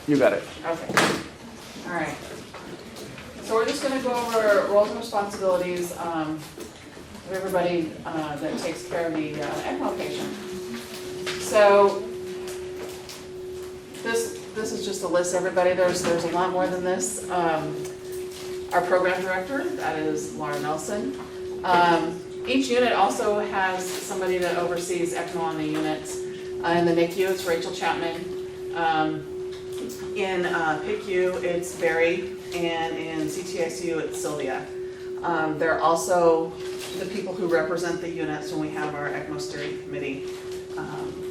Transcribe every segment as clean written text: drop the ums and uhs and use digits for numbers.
You got it. Okay. All right. So we're just gonna go over roles and responsibilities of everybody that takes care of the ECMO patient. So this is just a list, everybody. There's a lot more than this. Our program director, that is Laura Nelson. Each unit also has somebody that oversees ECMO on the units. In the NICU, it's Rachel Chapman. In PICU, it's Barry, and in CTICU, it's Sylvia. They're also the people who represent the units when we have our ECMO steering committee,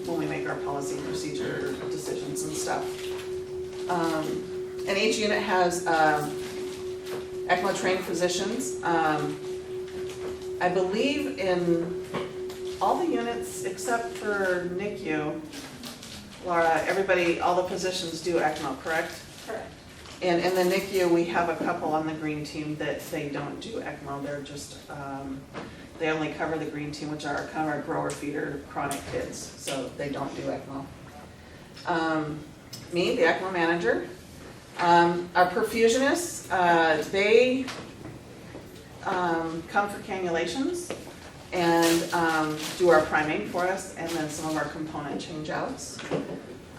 when we make our policy and procedure decisions and stuff. And each unit has ECMO trained physicians. I believe in all the units except for NICU, Laura, all the physicians do ECMO, correct? Correct. And in the NICU, we have a couple on the green team that they don't do ECMO. They're just, they only cover the green team, which are kind of our grower feeder chronic kids, so they don't do ECMO. Me, the ECMO manager. Our perfusionists, they come for cannulations and do our priming for us, and then some of our component change outs.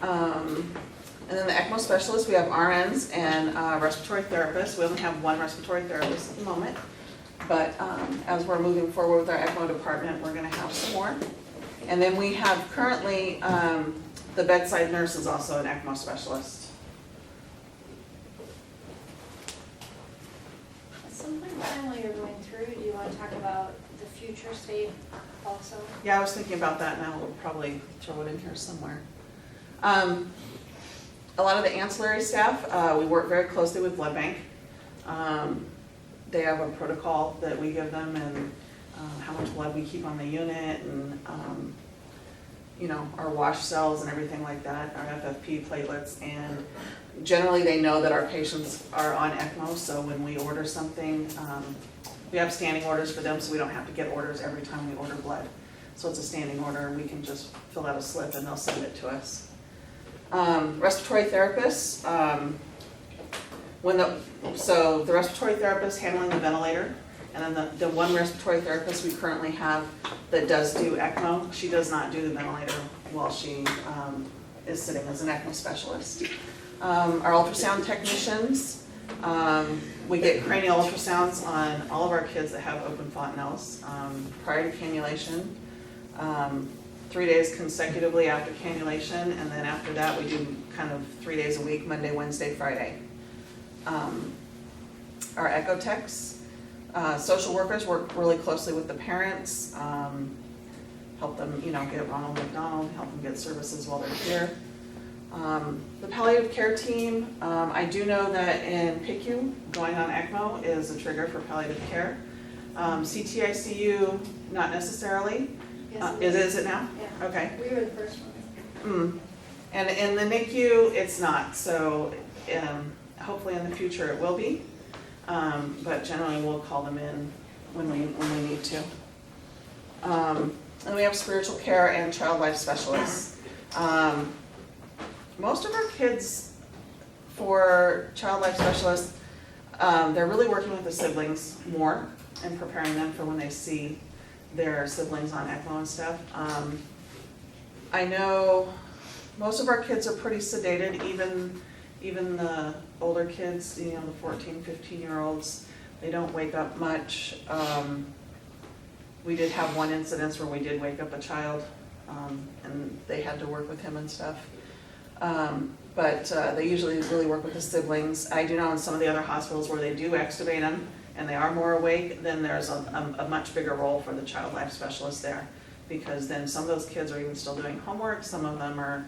And then the ECMO specialists, we have RNs and respiratory therapists. We only have one respiratory therapist at the moment, but as we're moving forward with our ECMO department, we're gonna have some more. And then we have currently, the bedside nurse is also an ECMO specialist. Sometime while you're going through, do you want to talk about the future state also? Yeah, I was thinking about that, and I'll probably throw it in here somewhere. A lot of the ancillary staff, we work very closely with blood bank. They have a protocol that we give them, and how much blood we keep on the unit, and you know, our wash cells and everything like that, our FFP platelets, and generally they know that our patients are on ECMO, so when we order something, we have standing orders for them, so we don't have to get orders every time we order blood. So it's a standing order, and we can just fill out a slip and they'll send it to us. Respiratory therapists, so the respiratory therapist handling the ventilator, and then the one respiratory therapist we currently have that does do ECMO, she does not do the ventilator while she is sitting as an ECMO specialist. Our ultrasound technicians, we get cranial ultrasounds on all of our kids that have open fontanelles prior to cannulation, 3 days consecutively after cannulation, and then after that we do kind of 3 days a week, Monday, Wednesday, Friday. Our echo techs, social workers work really closely with the parents, help them, you know, get Ronald McDonald, help them get services while they're here. The palliative care team, I do know that in PICU, going on ECMO is a trigger for palliative care. CTICU, not necessarily. Yes, Is it now? Yeah. Okay. We were the first one. And in the NICU, it's not, so hopefully in the future it will be. But generally we'll call them in when we need to. And we have spiritual care and child life specialists. Most of our kids for child life specialists, they're really working with the siblings more and preparing them for when they see their siblings on ECMO and stuff. I know most of our kids are pretty sedated, even the older kids, you know, the 14, 15-year-olds, they don't wake up much. We did have one incident where we did wake up a child, and they had to work with him and stuff. But they usually really work with the siblings. I do know in some of the other hospitals where they do extubate them and they are more awake, then there's a much bigger role for the child life specialist there, because then some of those kids are even still doing homework, some of them are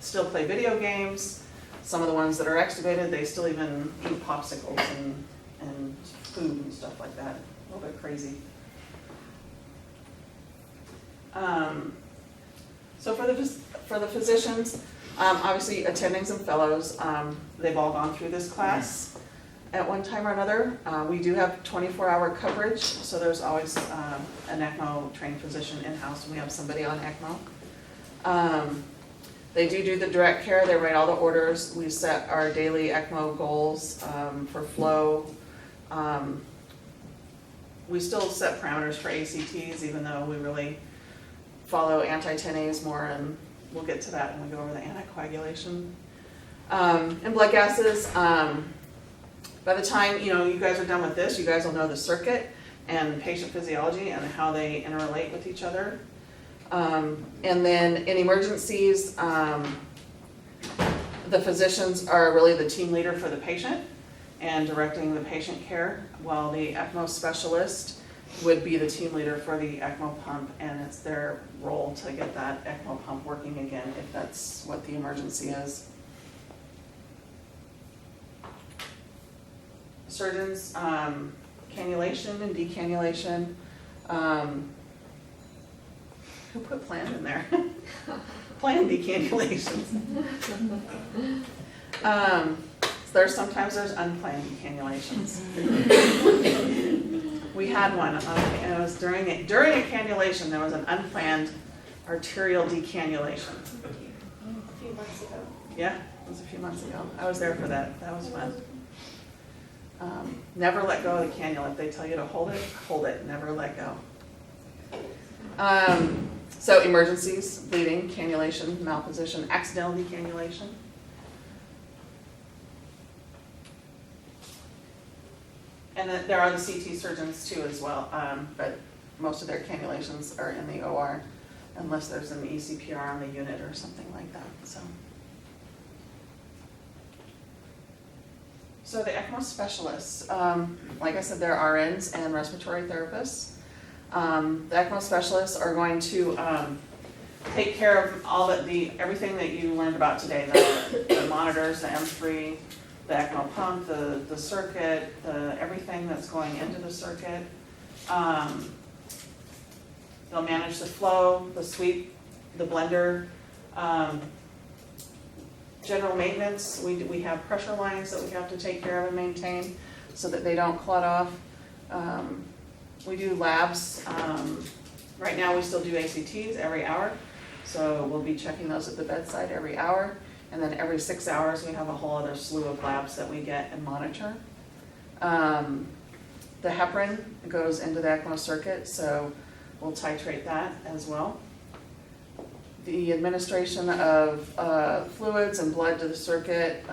still play video games, some of the ones that are extubated, they still even eat popsicles and food and stuff like that. A little bit crazy. So for the physicians, obviously attendings and fellows, they've all gone through this class at one time or another. We do have 24-hour coverage, so there's always an ECMO trained physician in-house when we have somebody on ECMO. They do the direct care, they write all the orders, we set our daily ECMO goals for flow. We still set parameters for ACTs, even though we really follow anti-10As more, and we'll get to that when we go over the anticoagulation. And blood gases, by the time you guys are done with this, you guys will know the circuit and patient physiology and how they interrelate with each other. And then in emergencies, the physicians are really the team leader for the patient and directing the patient care, while the ECMO specialist would be the team leader for the ECMO pump, and it's their role to get that ECMO pump working again if that's what the emergency is. Surgeons, cannulation and decannulation. Who put planned in there? Planned decannulations. Sometimes there's unplanned decannulations. We had one, and it was during a cannulation, there was an unplanned arterial decannulation. A few months ago. Yeah, it was a few months ago. I was there for that. That was fun. Never let go of the cannula. If they tell you to hold it, never let go. So emergencies, bleeding, cannulation, malposition, accidental decannulation. And then there are the CT surgeons too as well, but most of their cannulations are in the OR unless there's an ECPR on the unit or something like that. So the ECMO specialists, like I said, they're RNs and respiratory therapists. The ECMO specialists are going to take care of everything that you learned about today, the monitors, the M3, the ECMO pump, the circuit, everything that's going into the circuit. They'll manage the flow, the sweep, the blender, general maintenance. We have pressure lines that we have to take care of and maintain so that they don't clot off. We do labs. Right now we still do ACTs every hour, so we'll be checking those at the bedside every hour. And then every 6 hours we have a whole other slew of labs that we get and monitor. The heparin goes into the ECMO circuit, so we'll titrate that as well. The administration of fluids and blood to the circuit.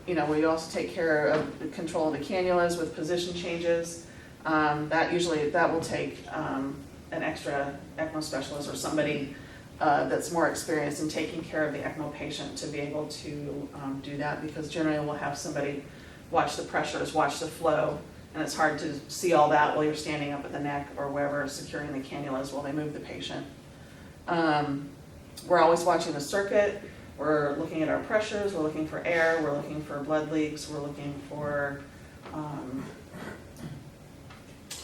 We also take care of the control of the cannulas with position changes. That will take an extra ECMO specialist or somebody that's more experienced in taking care of the ECMO patient to be able to do that, because generally we'll have somebody watch the pressures, watch the flow, and it's hard to see all that while you're standing up at the neck or wherever, securing the cannulas while they move the patient. We're always watching the circuit. We're looking at our pressures, we're looking for air, we're looking for blood leaks, we're looking for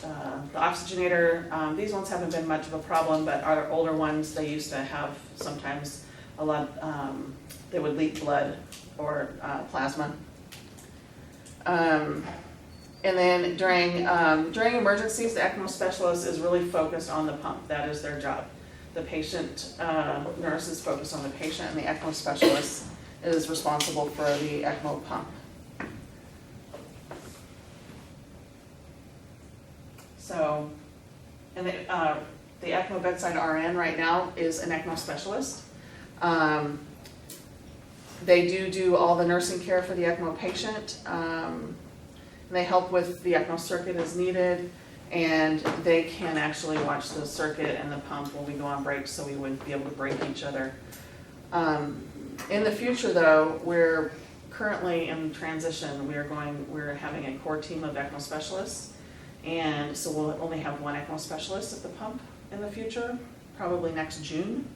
the oxygenator. These ones haven't been much of a problem, but our older ones, they used to have sometimes a lot, they would leak blood or plasma. And then during emergencies, the ECMO specialist is really focused on the pump. That is their job. The patient nurse is focused on the patient, and the ECMO specialist is responsible for the ECMO pump. So, and the ECMO bedside RN right now is an ECMO specialist. They do all the nursing care for the ECMO patient. And they help with the ECMO circuit as needed, and they can actually watch the circuit and the pump when we go on breaks, so we wouldn't be able to break each other. In the future though, we're currently in transition. We're having a core team of ECMO specialists, and so we'll only have one ECMO specialist at the pump in the future, probably next June,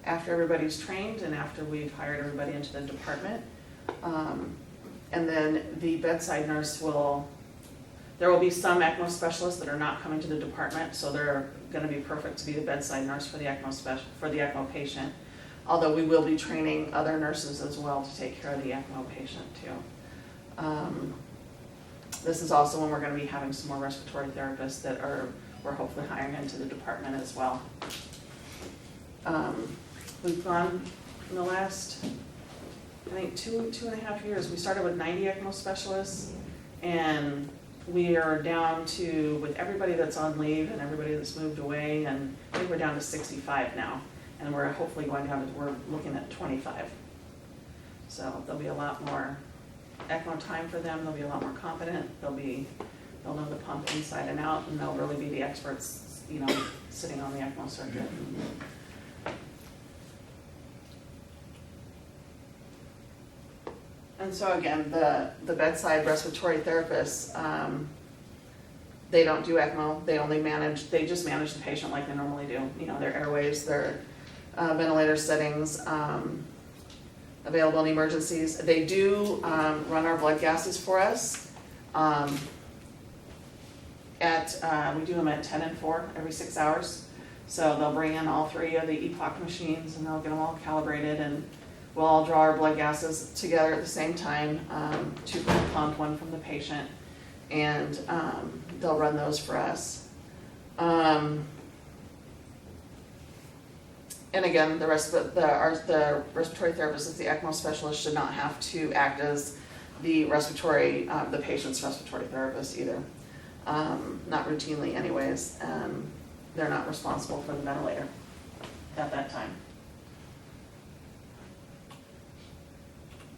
after everybody's trained and after we've hired everybody into the department. And then the bedside nurse there will be some ECMO specialists that are not coming to the department, so they're going to be perfect to be the bedside nurse for the ECMO patient. Although we will be training other nurses as well to take care of the ECMO patient too. This is also when we're going to be having some more respiratory therapists that we're hopefully hiring into the department as well. we've gone in the last, I think, 2.5 years. We started with 90 ECMO specialists, and we are down to, with everybody that's on leave and everybody that's moved away, and I think we're down to 65 now. And we're hopefully going down to, we're looking at 25. So there'll be a lot more ECMO time for them, they'll be a lot more confident, they'll know the pump inside and out, and they'll really be the experts, you know, sitting on the ECMO circuit. And so again, the bedside respiratory therapists, they don't do ECMO, they just manage the patient like they normally do. You know, their airways, their ventilator settings, available in emergencies. They do run our blood gases for us. We do them at 10 and 4 every 6 hours. So they'll bring in all 3 of the EPOC machines and they'll get them all calibrated, and we'll all draw our blood gases together at the same time, 2 from the pump, 1 from the patient, and they'll run those for us. And again, the respiratory therapist, the ECMO specialist, should not have to act as the patient's respiratory therapist either. Not routinely anyways. They're not responsible for the ventilator at that time.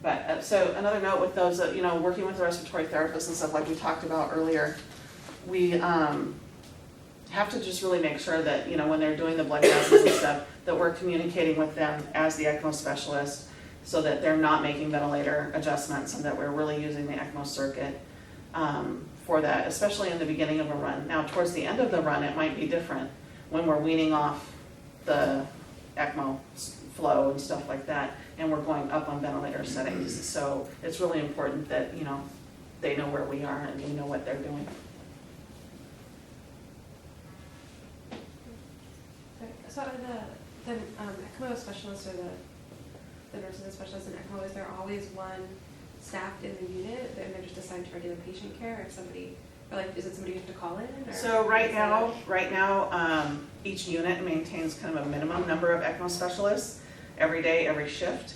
But, so another note with those, you know, working with the respiratory therapists and stuff like we talked about earlier, we have to just really make sure that, you know, when they're doing the blood gases and stuff, that we're communicating with them as the ECMO specialist so that they're not making ventilator adjustments and that we're really using the ECMO circuit for that, especially in the beginning of a run. Now, towards the end of the run, it might be different when we're weaning off the ECMO flow and stuff like that, and we're going up on ventilator settings. So it's really important that, you know, they know where we are and we know what they're doing. So are the ECMO specialists or the nurses and specialists in ECMO, is there always one staffed in the unit and they're just assigned to regular patient care? If somebody, or like, is it somebody you have to call in? Or So right now, each unit maintains kind of a minimum number of ECMO specialists every day, every shift.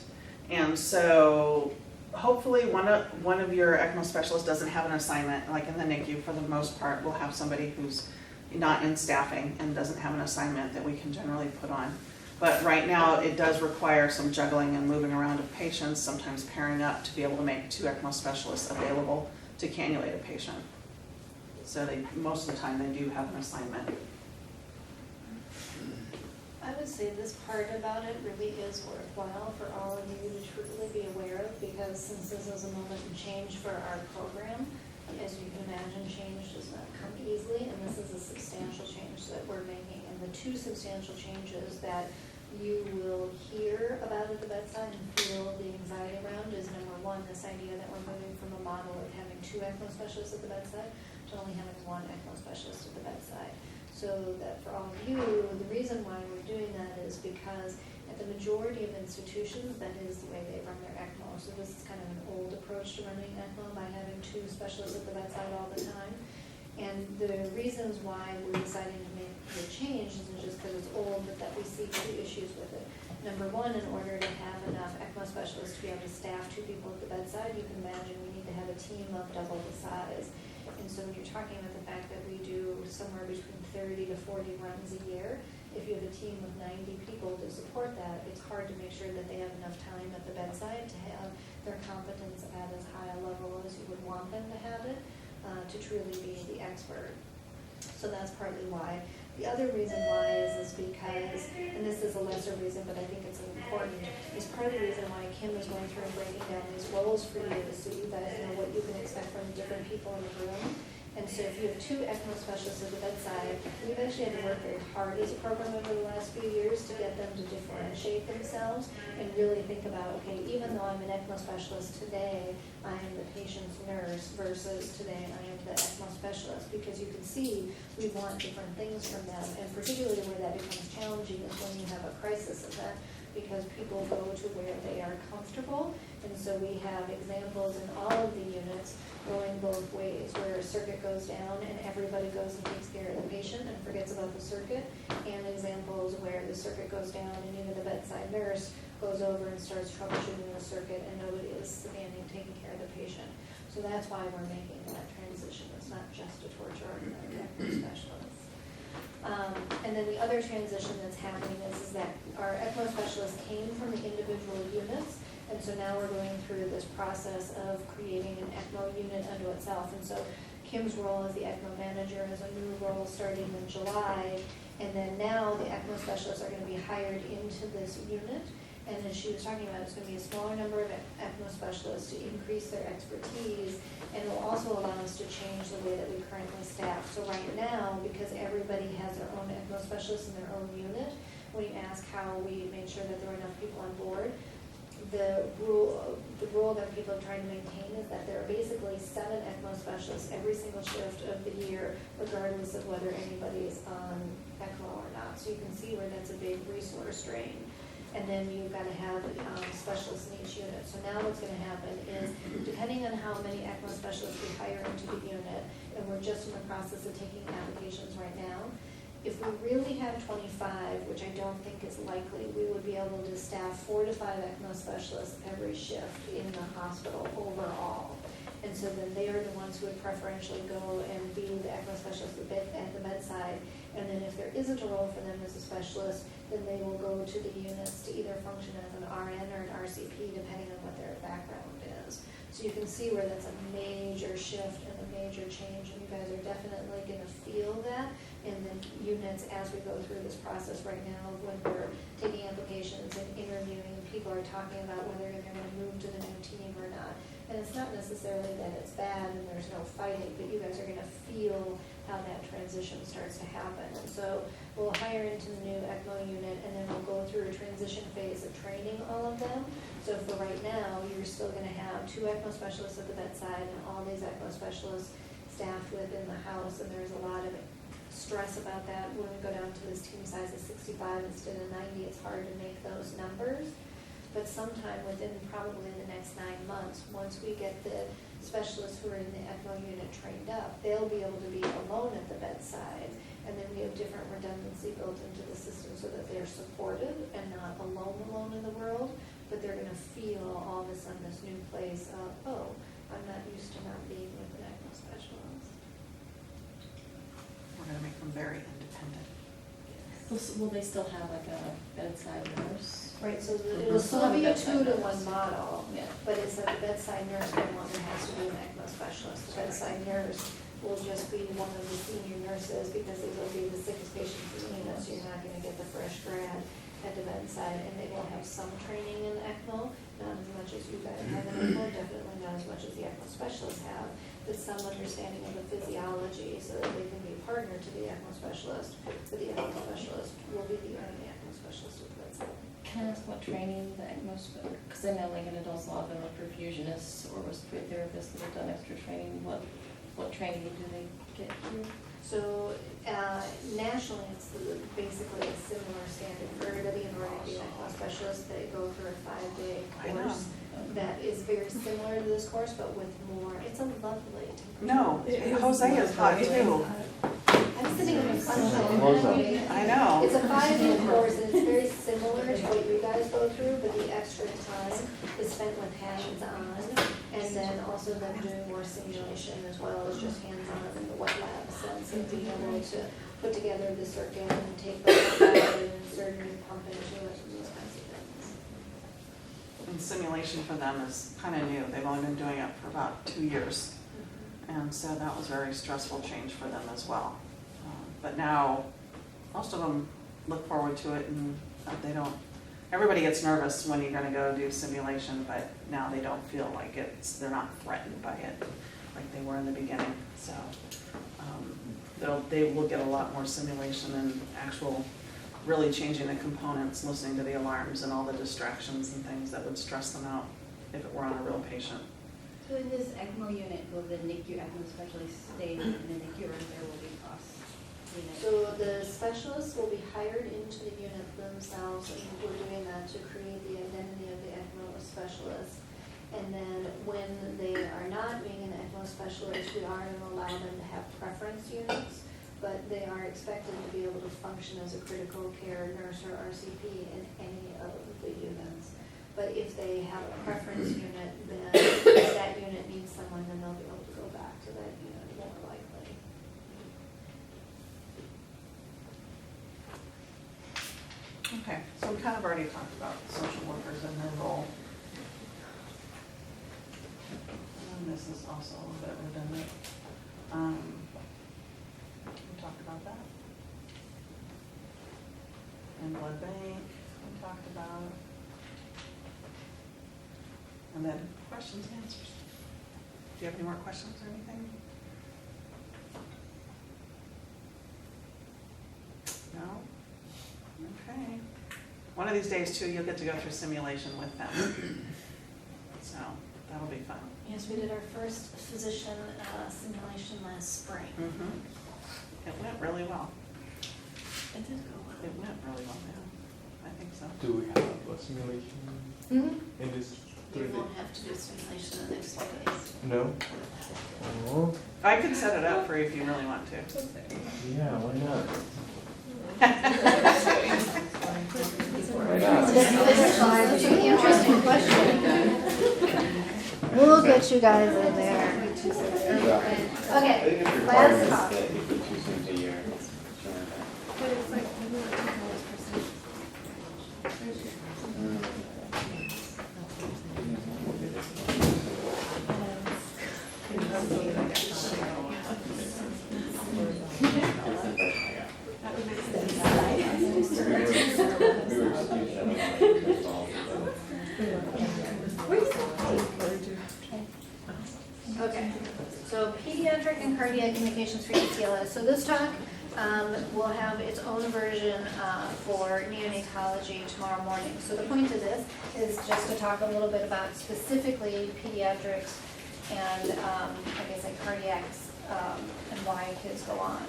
And so hopefully one of your ECMO specialists doesn't have an assignment, like in the NICU for the most part, we'll have somebody who's not in staffing and doesn't have an assignment that we can generally put on. But right now, it does require some juggling and moving around of patients, sometimes pairing up to be able to make 2 ECMO specialists available to cannulate a patient. So most of the time, they do have an assignment. I would say this part about it really is worthwhile for all of you to truly be aware of, because since this is a moment of change for our program, as you can imagine, change does not come easily, and this is a substantial change that we're making. And the 2 substantial changes that you will hear about at the bedside and feel the anxiety around is, number 1, this idea that we're moving from a model of having 2 ECMO specialists at the bedside to only having 1 ECMO specialist at the bedside. So that for all of you, the reason why we're doing that is because at the majority of institutions, that is the way they run their ECMO. So this is kind of an old approach to running ECMO by having 2 specialists at the bedside all the time. And the reasons why we're deciding to make the change isn't just because it's old, but that we see 2 issues with it. Number 1, in order to have enough ECMO specialists to be able to staff 2 people at the bedside, you can imagine we need to have a team of double the size. And so when you're talking about the fact that we do somewhere between 30 to 40 runs a year, if you have a team of 90 people to support that, it's hard to make sure that they have enough time at the bedside to have their competence at as high a level as you would want them to have it, to truly be the expert. So that's partly why. The other reason why is because, and this is a lesser reason, but I think it's important, is part of the reason why Kim is going through and breaking down these roles for you, so you guys know what you can expect from different people in the room. And so if you have 2 ECMO specialists at the bedside, we've actually had to work very hard as a program over the last few years to get them to differentiate themselves and really think about, okay, even though I'm an ECMO specialist today, I am the patient's nurse versus today I am the ECMO specialist, because you can see we want different things from them. And particularly where that becomes challenging is when you have a crisis event. because people go to where they are comfortable. And so we have examples in all of the units going both ways, where a circuit goes down and everybody goes and takes care of the patient and forgets about the circuit, and examples where the circuit goes down and even the bedside nurse goes over and starts troubleshooting the circuit and nobody is standing taking care of the patient. So that's why we're making that transition. It's not just a torture or an ECMO specialist. And then the other transition that's happening is that our ECMO specialists came from the individual units, and so now we're going through this process of creating an ECMO unit unto itself. And so Kim's role as the ECMO manager has a new role starting in July, and then now the ECMO specialists are going to be hired into this unit. And as she was talking about, it's going to be a smaller number of ECMO specialists to increase their expertise, and it will also allow us to change the way that we currently staff. So right now, because everybody has their own ECMO specialist in their own unit, when you ask how we made sure that there were enough people on board, the rule that people are trying to maintain is that there are basically 7 ECMO specialists every single shift of the year, regardless of whether anybody is on ECMO or not. So you can see where that's a big resource drain. And then you've got to have specialists in each unit. So now what's going to happen is, depending on how many ECMO specialists we hire into the unit, and we're just in the process of taking applications right now, if we really have 25, which I don't think is likely, we would be able to staff 4 to 5 ECMO specialists every shift in the hospital overall. And so then they are the ones who would preferentially go and be the ECMO specialist at the bedside. And then if there isn't a role for them as a specialist, then they will go to the units to either function as an RN or an RCP, depending on what their background is. So you can see where that's a major shift and a major change, and you guys are definitely going to feel that in the units as we go through this process right now, when we're taking applications and interviewing. People are talking about whether they're going to move to the new team or not. And it's not necessarily that it's bad and there's no fighting, but you guys are going to feel how that transition starts to happen. And so we'll hire into the new ECMO unit, and then we'll go through a transition phase of training all of them. So for right now, you're still going to have 2 ECMO specialists at the bedside and all these ECMO specialists staffed within the house, and there's a lot of stress about that. When we go down to this team size of 65 instead of 90, it's hard to make those numbers. But sometime within probably the next 9 months, once we get the specialists who are in the ECMO unit trained up, they'll be able to be alone at the bedside. And then we have different redundancy built into the system so that they're supported and not alone in the world. But they're going to feel all of a sudden this new place of, oh, I'm not used to not being with an ECMO specialist. We're going to make them very independent. Will they still have like a bedside nurse? Right, so it will still be a 2-to-1 model, Yeah. but it's that the bedside nurse no longer has to be an ECMO specialist. The bedside nurse will just be one of the senior nurses, because these will be the sickest patients in the unit, so you're not gonna get the fresh grad at the bedside, and they will have some training in ECMO, not as much as you guys have in ECMO, definitely not as much as the ECMO specialists have, but some understanding of the physiology so that they can be partnered to the ECMO specialist, but the ECMO specialist will be the only ECMO specialist at the bedside. Can I ask what training the ECMO, because I know like in adults, a lot of them are perfusionists or respiratory therapists that have done extra training. What training do they get here? So nationally, it's basically a similar standard for everybody in order to be an ECMO specialist. They go through a 5-day I know. course that is very similar to this course, but with more. It's a lovely. No, Jose is hot too. I'm sitting in the sunshine. I know. It's a 5-day course, and it's very similar to what you guys go through, but the extra time is spent with hands-on, and then also them doing more simulation as well as just hands-on in the wet lab sense of being able to put together the circuit and take the pump out and insert a new pump into it, and those kinds of things. And simulation for them is kind of new. They've only been doing it for about 2 years. And so that was a very stressful change for them as well. But now, most of them look forward to it, and they don't, everybody gets nervous when you're gonna go do simulation, but now they don't feel like they're not threatened by it like they were in the beginning. So they will get a lot more simulation and actual really changing the components, listening to the alarms and all the distractions and things that would stress them out if it were on a real patient. So in this ECMO unit, will the NICU ECMO specialist stay in the NICU, or there will be cross So the specialists will be hired into the unit themselves, and we're doing that to create the identity of the ECMO specialist. And then when they are not being an ECMO specialist, we are going to allow them to have preference units, but they are expected to be able to function as a critical care nurse or RCP in any of the units. But if they have a preference unit, then if that unit needs someone, then they'll be able to go back to that unit more likely. Okay, so we kind of already talked about social workers and their role. And this is also a little bit redundant. We talked about that. And blood bank, we talked about. And then questions and answers. Do you have any more questions or anything? No? Okay. One of these days too, you'll get to go through simulation with them. So that'll be fun. Yes, we did our first physician simulation last spring. It went really well. It did go well. It went really well, yeah. I think so. Do we have a simulation Mm-hmm. in this You 3D? won't have to do simulation in the next few days. No? Oh, I can set it up for you if you really want to. yeah, why not? That's an interesting question. We'll get you guys in there. Okay, last talk. But it's like, we want $2 That would make Okay, so pediatric and cardiac indications for ETLS. So this talk will have its own version for neonatology tomorrow morning. So the point of this is just to talk a little bit about specifically pediatrics and, like I said, cardiacs and why kids go on.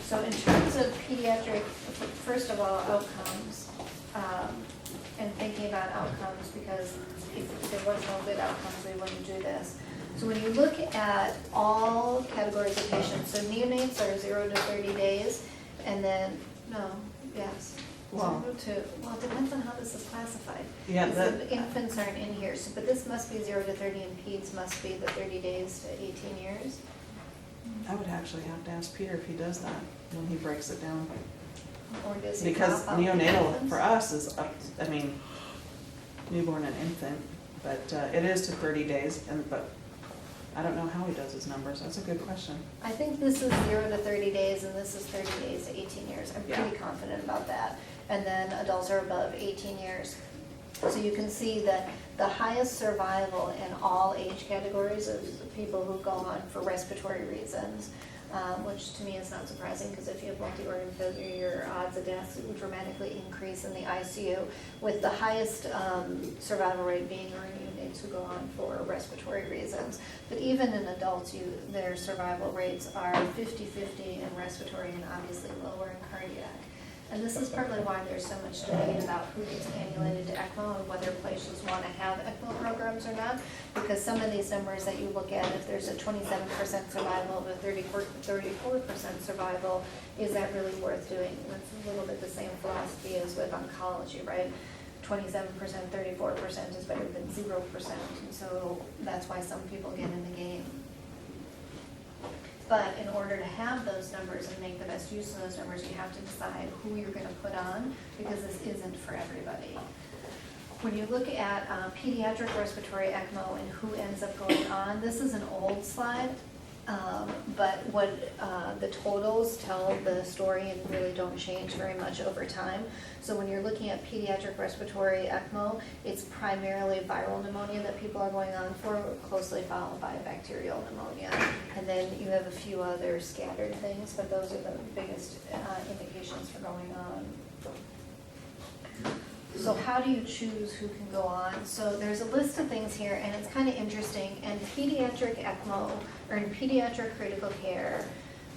So in terms of pediatric, first of all, outcomes, and thinking about outcomes, because if there was no good outcomes, we wouldn't do this. So when you look at all categories of patients, so neonates are 0 to 30 days, and then, no, yes. Well- 0 to, well, it depends on how this is classified. Yeah, Because that, the infants aren't in here, so, but this must be 0 to 30, and peds must be the 30 days to 18 years. I would actually have to ask Peter if he does that when he breaks it down. Or does it Because drop out neonatal infants? for us is up, I mean, newborn and infant, but it is to 30 days, but I don't know how he does his numbers. That's a good question. I think this is 0 to 30 days, and this is 30 days to 18 years. I'm Yeah. pretty confident about that. And then adults are above 18 years. So you can see that the highest survival in all age categories is people who go on for respiratory reasons, which to me is not surprising, because if you have multi-organ failure, your odds of death would dramatically increase in the ICU, with the highest survival rate being our neonates who go on for respiratory reasons. But even in adults, their survival rates are 50-50 in respiratory and obviously lower in cardiac. And this is partly why there's so much debate about who gets cannulated to ECMO and whether places want to have ECMO programs or not. Because some of these numbers that you look at, if there's a 27% survival of a 34% survival, is that really worth doing? That's a little bit the same philosophy as with oncology, right? 27%, 34% is better than 0%. And so that's why some people get in the game. But in order to have those numbers and make the best use of those numbers, you have to decide who you're going to put on, because this isn't for everybody. When you look at pediatric respiratory ECMO and who ends up going on, this is an old slide, but what the totals tell the story and really don't change very much over time. So when you're looking at pediatric respiratory ECMO, it's primarily viral pneumonia that people are going on for, closely followed by bacterial pneumonia. And then you have a few other scattered things, but those are the biggest indications for going on. So how do you choose who can go on? So there's a list of things here, and it's kind of interesting. And pediatric ECMO, or in pediatric critical care,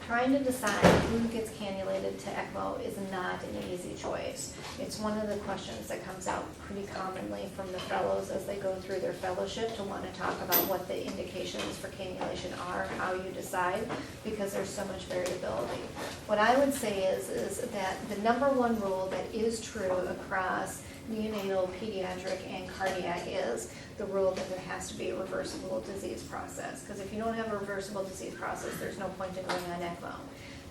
trying to decide who gets cannulated to ECMO is not an easy choice. It's one of the questions that comes out pretty commonly from the fellows as they go through their fellowship to want to talk about what the indications for cannulation are, how you decide, because there's so much variability. What I would say is that the number one rule that is true across neonatal, pediatric, and cardiac is the rule that there has to be a reversible disease process. Because if you don't have a reversible disease process, there's no point in going on ECMO.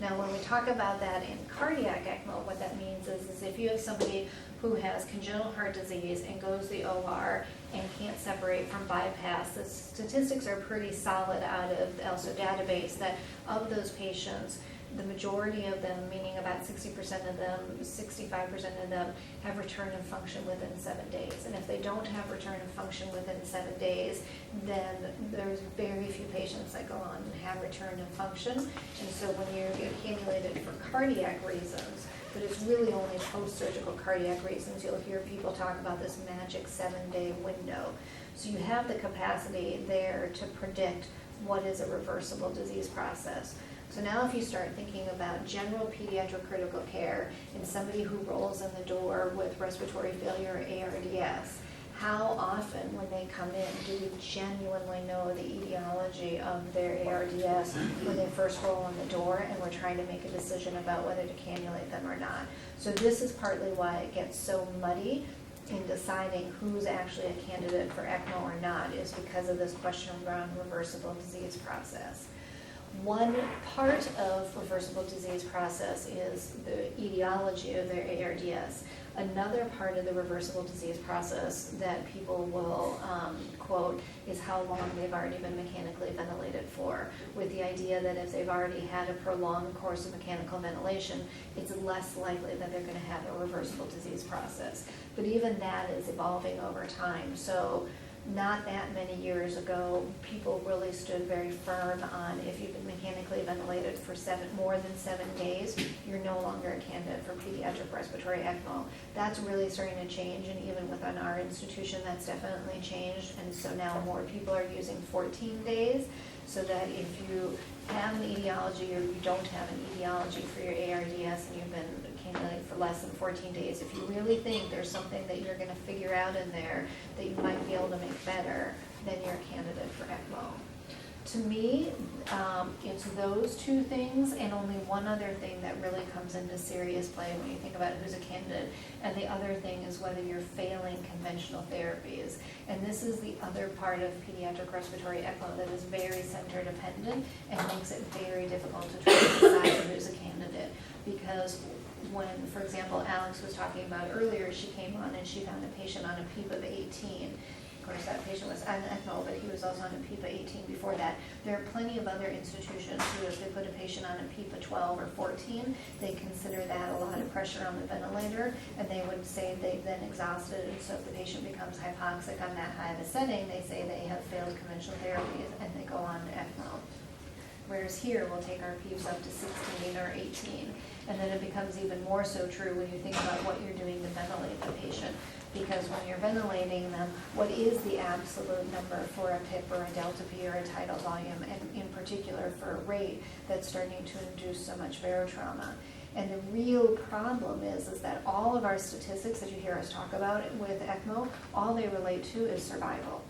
Now, when we talk about that in cardiac ECMO, what that means is if you have somebody who has congenital heart disease and goes to the OR and can't separate from bypass, the statistics are pretty solid out of the ELSO database that of those patients, the majority of them, meaning about 60% of them, 65% of them, have return of function within 7 days. And if they don't have return of function within 7 days, then there's very few patients that go on and have return of function. And so when you're cannulated for cardiac reasons, but it's really only post-surgical cardiac reasons, you'll hear people talk about this magic 7-day window. So you have the capacity there to predict what is a reversible disease process. So now if you start thinking about general pediatric critical care and somebody who rolls in the door with respiratory failure or ARDS, how often when they come in do we genuinely know the etiology of their ARDS when they first roll in the door and we're trying to make a decision about whether to cannulate them or not? So this is partly why it gets so muddy in deciding who's actually a candidate for ECMO or not, is because of this question around reversible disease process. One part of reversible disease process is the etiology of their ARDS. Another part of the reversible disease process that people will quote is how long they've already been mechanically ventilated for, with the idea that if they've already had a prolonged course of mechanical ventilation, it's less likely that they're going to have a reversible disease process. But even that is evolving over time. So not that many years ago, people really stood very firm on if you've been mechanically ventilated for more than 7 days, you're no longer a candidate for pediatric respiratory ECMO. That's really starting to change, and even within our institution, that's definitely changed. And so now more people are using 14 days, so that if you have an etiology or you don't have an etiology for your ARDS and you've been cannulated for less than 14 days, if you really think there's something that you're going to figure out in there that you might be able to make better, then you're a candidate for ECMO. To me, it's those two things and only one other thing that really comes into serious play when you think about who's a candidate. And the other thing is whether you're failing conventional therapies. And this is the other part of pediatric respiratory ECMO that is very center dependent and makes it very difficult to try to decide who's a candidate. Because when, for example, Alex was talking about earlier, she came on and she found a patient on a PEEP of 18. Of course, that patient was on ECMO, but he was also on a PEEP of 18 before that. There are plenty of other institutions who, if they put a patient on a PEEP of 12 or 14, they consider that a lot of pressure on the ventilator, and they would say they've been exhausted, and so if the patient becomes hypoxic on that high of a setting, they say they have failed conventional therapies, and they go on to ECMO. Whereas here, we'll take our PEEPs up to 16 or 18. And then it becomes even more so true when you think about what you're doing to ventilate the patient. Because when you're ventilating them, what is the absolute number for a PIP or a delta P or a tidal volume, and in particular for a rate that's starting to induce so much barotrauma? And the real problem is that all of our statistics that you hear us talk about with ECMO, all they relate to is survival.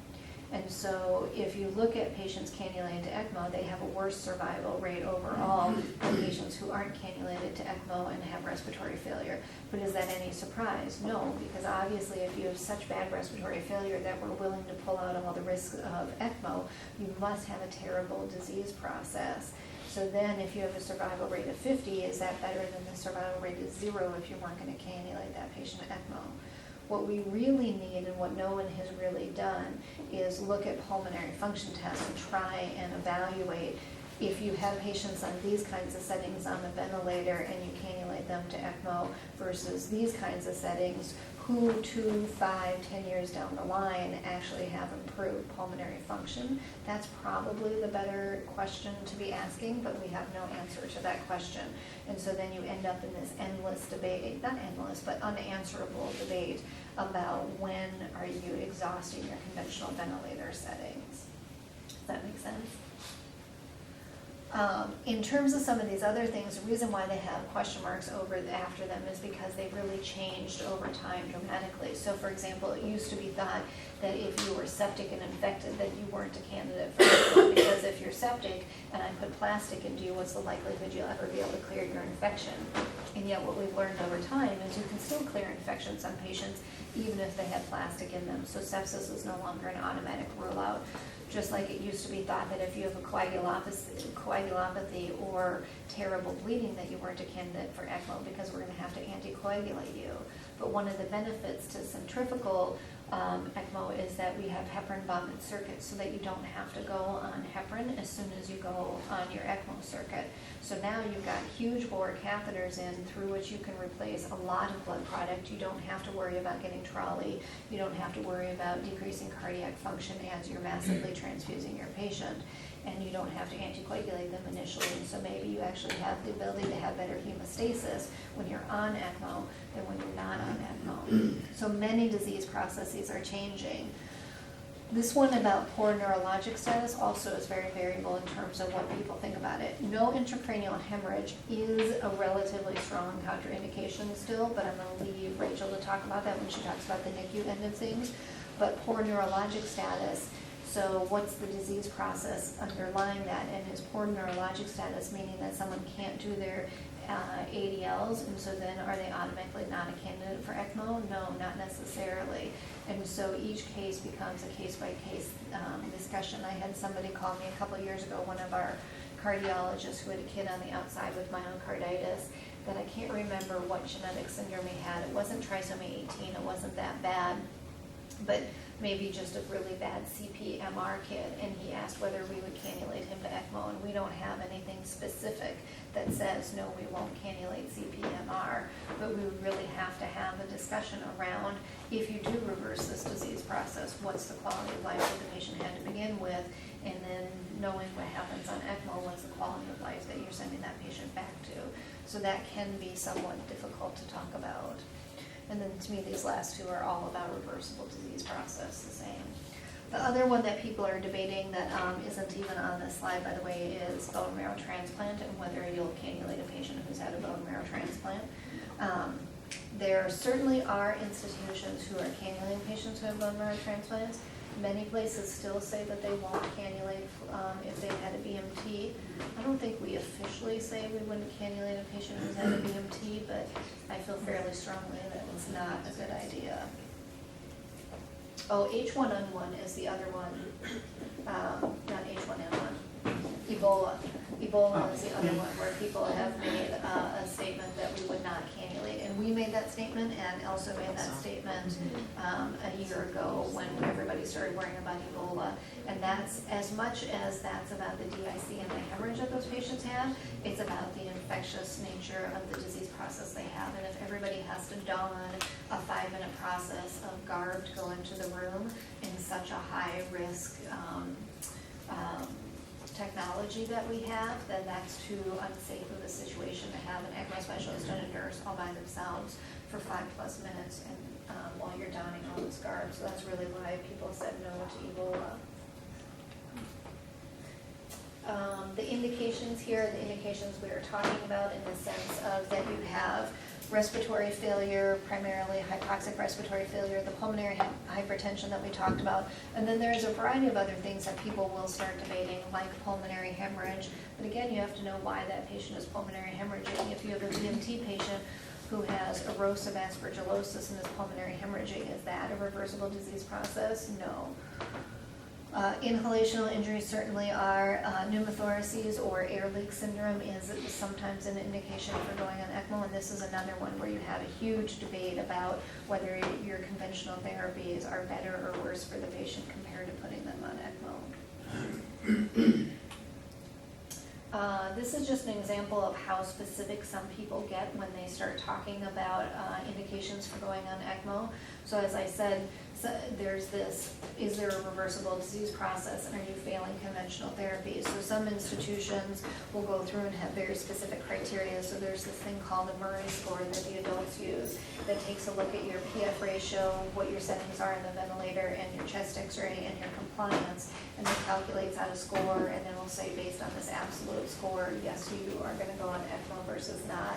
And so if you look at patients cannulated to ECMO, they have a worse survival rate overall than patients who aren't cannulated to ECMO and have respiratory failure. But is that any surprise? No, because obviously if you have such bad respiratory failure that we're willing to pull out all the risks of ECMO, you must have a terrible disease process. So then if you have a survival rate of 50, is that better than the survival rate of 0 if you weren't going to cannulate that patient to ECMO? What we really need, and what no one has really done, is look at pulmonary function tests and try and evaluate if you have patients on these kinds of settings on the ventilator and you cannulate them to ECMO versus these kinds of settings, who 2, 5, 10 years down the line actually have improved pulmonary function. That's probably the better question to be asking, but we have no answer to that question. And so then you end up in this endless debate, not endless, but unanswerable debate about when are you exhausting your conventional ventilator settings. Does that make sense? In terms of some of these other things, the reason why they have question marks after them is because they've really changed over time dramatically. So for example, it used to be thought that if you were septic and infected, that you weren't a candidate for ECMO, because if you're septic and I put plastic into you, what's the likelihood you'll ever be able to clear your infection? And yet what we've learned over time is you can still clear infections on patients even if they have plastic in them. So sepsis is no longer an automatic rule out. Just like it used to be thought that if you have a coagulopathy or terrible bleeding that you weren't a candidate for ECMO because we're going to have to anticoagulate you. But one of the benefits to centrifugal ECMO is that we have heparin bonded circuits so that you don't have to go on heparin as soon as you go on your ECMO circuit. So now you've got huge bore catheters in through which you can replace a lot of blood product. You don't have to worry about getting trolley. You don't have to worry about decreasing cardiac function as you're massively transfusing your patient. And you don't have to anticoagulate them initially. And so maybe you actually have the ability to have better hemostasis when you're on ECMO than when you're not on ECMO. So many disease processes are changing. This one about poor neurologic status also is very variable in terms of what people think about it. No intracranial hemorrhage is a relatively strong contraindication still, but I'm going to leave Rachel to talk about that when she talks about the NICU end of things. But poor neurologic status, so what's the disease process underlying that? And is poor neurologic status meaning that someone can't do their ADLs, and so then are they automatically not a candidate for ECMO? No, not necessarily. And so each case becomes a case-by-case discussion. I had somebody call me a couple years ago, one of our cardiologists who had a kid on the outside with myocarditis, that I can't remember what genetic syndrome he had. It wasn't trisomy 18, it wasn't that bad, but maybe just a really bad CPMR kid, and he asked whether we would cannulate him to ECMO, and we don't have anything specific that says, no, we won't cannulate CPMR, but we would really have to have a discussion around, if you do reverse this disease process, what's the quality of life that the patient had to begin with, and then knowing what happens on ECMO, what's the quality of life that you're sending that patient back to. So that can be somewhat difficult to talk about. And then to me, these last two are all about reversible disease process, the same. The other one that people are debating that isn't even on this slide, by the way, is bone marrow transplant and whether you'll cannulate a patient who's had a bone marrow transplant. There certainly are institutions who are cannulating patients who have bone marrow transplants. Many places still say that they won't cannulate if they've had a BMT. I don't think we officially say we wouldn't cannulate a patient who's had a BMT, but I feel fairly strongly that it's not a good idea. Oh, H1N1 is the other one, not H1N1, Ebola. Ebola is the other one where people have made a statement that we would not cannulate. And we made that statement, and also made that statement a year ago when everybody started worrying about Ebola. And that's, as much as that's about the DIC and the hemorrhage that those patients have, it's about the infectious nature of the disease process they have. And if everybody has to don a 5-minute process of garb to go into the room in such a high risk technology that we have, then that's too unsafe of a situation to have an ECMO specialist and a nurse all by themselves for 5+ minutes and while you're donning all this garb. So that's really why people said no to Ebola. The indications here, the indications we are talking about in the sense of that you have respiratory failure, primarily hypoxic respiratory failure, the pulmonary hypertension that we talked about, and then there's a variety of other things that people will start debating, like pulmonary hemorrhage. But again, you have to know why that patient is pulmonary hemorrhaging. If you have a BMT patient who has erosive aspergillosis and is pulmonary hemorrhaging, is that a reversible disease process? No. Inhalational injuries certainly are. Pneumothoraces or air leak syndrome is sometimes an indication for going on ECMO, and this is another one where you have a huge debate about whether your conventional therapies are better or worse for the patient compared to putting them on ECMO. This is just an example of how specific some people get when they start talking about indications for going on ECMO. So as I said, So there's this, is there a reversible disease process and are you failing conventional therapy? So some institutions will go through and have very specific criteria. So there's this thing called the Murray score that the adults use that takes a look at your PF ratio, what your settings are in the ventilator and your chest x-ray and your compliance, and then calculates out a score, and then will say based on this absolute score, yes, you are gonna go on ECMO versus not.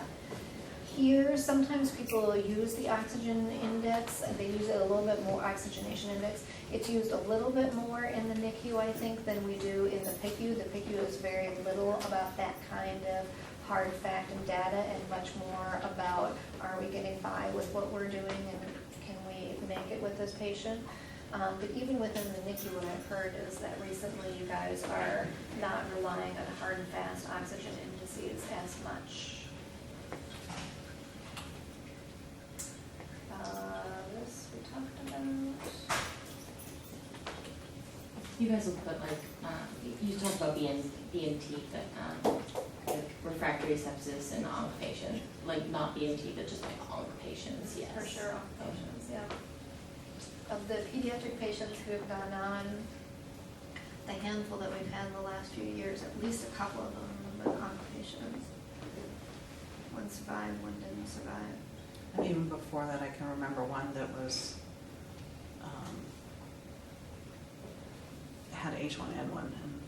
Here, sometimes people use the oxygen index, and they use it a little bit more, oxygenation index. It's used a little bit more in the NICU, I think, than we do in the PICU. The PICU is very little about that kind of hard fact and data, and much more about, are we getting by with what we're doing, and can we make it with this patient? But even within the NICU, what I've heard is that recently you guys are not relying on hard and fast oxygen indices as much. This we talked about. You guys will put like, you talked about BMT, but like refractory sepsis in onc patients, like not BMT, but just like onc patients, yes. For sure, onc patients, yeah. Of the pediatric patients who have gone on, the handful that we've had in the last few years, at least a couple of them have been onc patients. One survived, one didn't survive. And even before that, I can remember one that was, had H1N1, and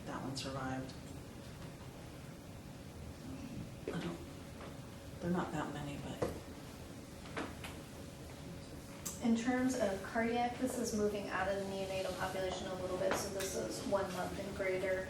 that one survived. They're not that many, but. In terms of cardiac, this is moving out of the neonatal population a little bit, so this is 1 month and greater,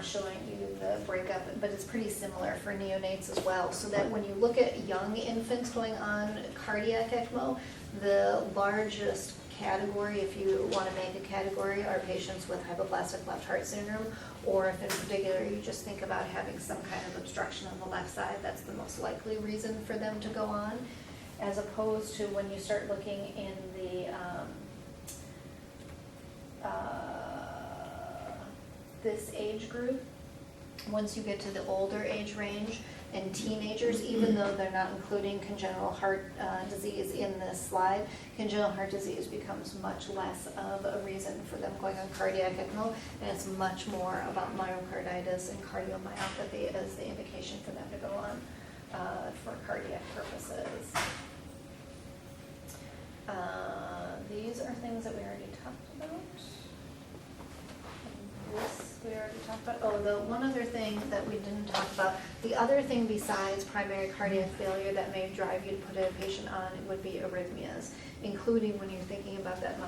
showing you the breakup, but it's pretty similar for neonates as well. So that when you look at young infants going on cardiac ECMO, the largest category, if you want to make a category, are patients with hypoplastic left heart syndrome, or if in particular you just think about having some kind of obstruction on the left side, that's the most likely reason for them to go on. As opposed to when you start looking in the this age group, once you get to the older age range and teenagers, even though they're not including congenital heart disease in this slide, congenital heart disease becomes much less of a reason for them going on cardiac ECMO, and it's much more about myocarditis and cardiomyopathy as the indication for them to go on for cardiac purposes. These are things that we already talked about. And this we already talked about. Oh, the one other thing that we didn't talk about, the other thing besides primary cardiac failure that may drive you to put a patient on would be arrhythmias, including when you're thinking about that